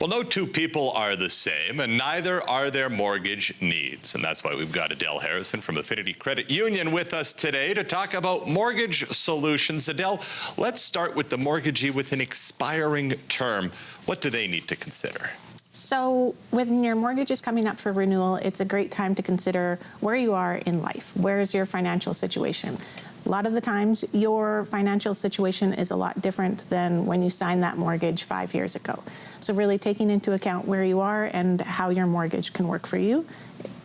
Well, no two people are the same, and neither are their mortgage needs. And that's why we've got Adele Harrison from Affinity Credit Union with us today to talk about mortgage solutions. Adele, let's start with the mortgagee with an expiring term. What do they need to consider? So when your mortgage is coming up for renewal, it's a great time to consider where you are in life. Where is your financial situation? A lot of the times, your financial situation is a lot different than when you signed that mortgage 5 years ago. So really taking into account where you are and how your mortgage can work for you,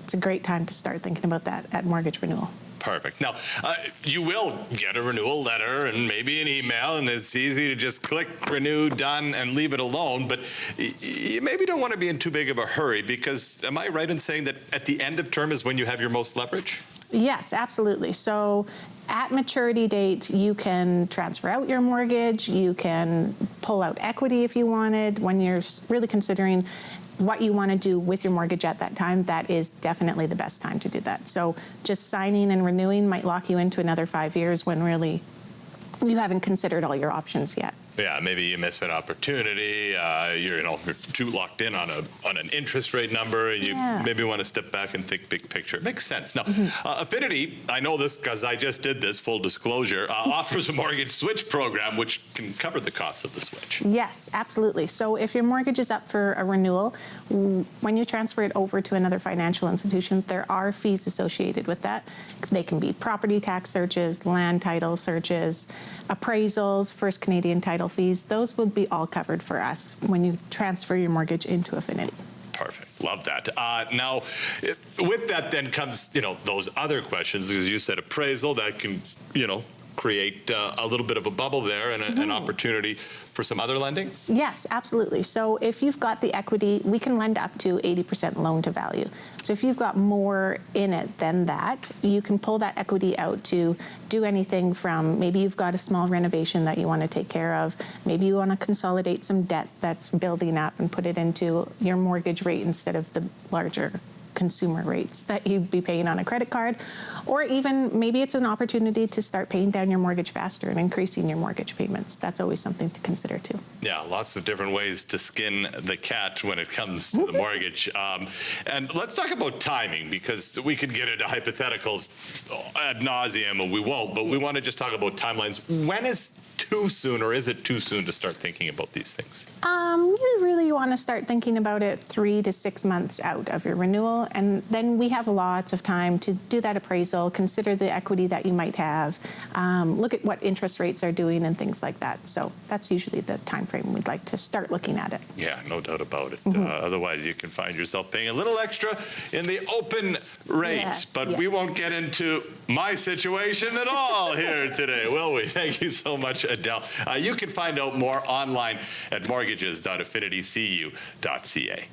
it's a great time to start thinking about that at mortgage renewal. Perfect. Now, you will get a renewal letter and maybe an email, and it's easy to just click renew, done, and leave it alone. But you maybe don't want to be in too big of a hurry because, am I right in saying that at the end of term is when you have your most leverage? Yes, absolutely. So at maturity date, you can transfer out your mortgage, you can pull out equity if you wanted. When you're really considering what you want to do with your mortgage at that time, that is definitely the best time to do that. So just signing and renewing might lock you into another 5 years when really you haven't considered all your options yet. Yeah, maybe you miss an opportunity. You're too locked in on an interest rate number, and you maybe want to step back and think big picture. It makes sense. Now, Affinity, I know this because I just did this. Full disclosure, offers a mortgage switch program which can cover the cost of the switch. Yes, absolutely. So if your mortgage is up for a renewal, when you transfer it over to another financial institution, there are fees associated with that. They can be property tax searches, land title searches, appraisals, First Canadian title fees. Those will be all covered for us when you transfer your mortgage into Affinity. Perfect. Love that. Now, with that then comes, those other questions, because you said appraisal, that can, create a little bit of a bubble there and an opportunity for some other lending? Yes, absolutely. So if you've got the equity, we can lend up to 80% loan to value. So if you've got more in it than that, you can pull that equity out to do anything from maybe you've got a small renovation that you want to take care of. Maybe you want to consolidate some debt that's building up and put it into your mortgage rate instead of the larger consumer rates that you'd be paying on a credit card, or even maybe it's an opportunity to start paying down your mortgage faster and increasing your mortgage payments. That's always something to consider too. Yeah, lots of different ways to skin the cat when it comes to the mortgage. And let's talk about timing, because we could get into hypotheticals ad nauseum, and we won't, but we want to just talk about timelines. When is too soon, or is it too soon to start thinking about these things? You really want to start thinking about it 3 to 6 months out of your renewal, and then we have lots of time to do that appraisal, consider the equity that you might have, look at what interest rates are doing and things like that. So that's usually the time frame we'd like to start looking at it. Yeah, no doubt about it. Otherwise, you can find yourself paying a little extra in the open rate. But we won't get into my situation at all here today, will we? Thank you so much, Adele. You can find out more online at mortgages.affinitycu.ca.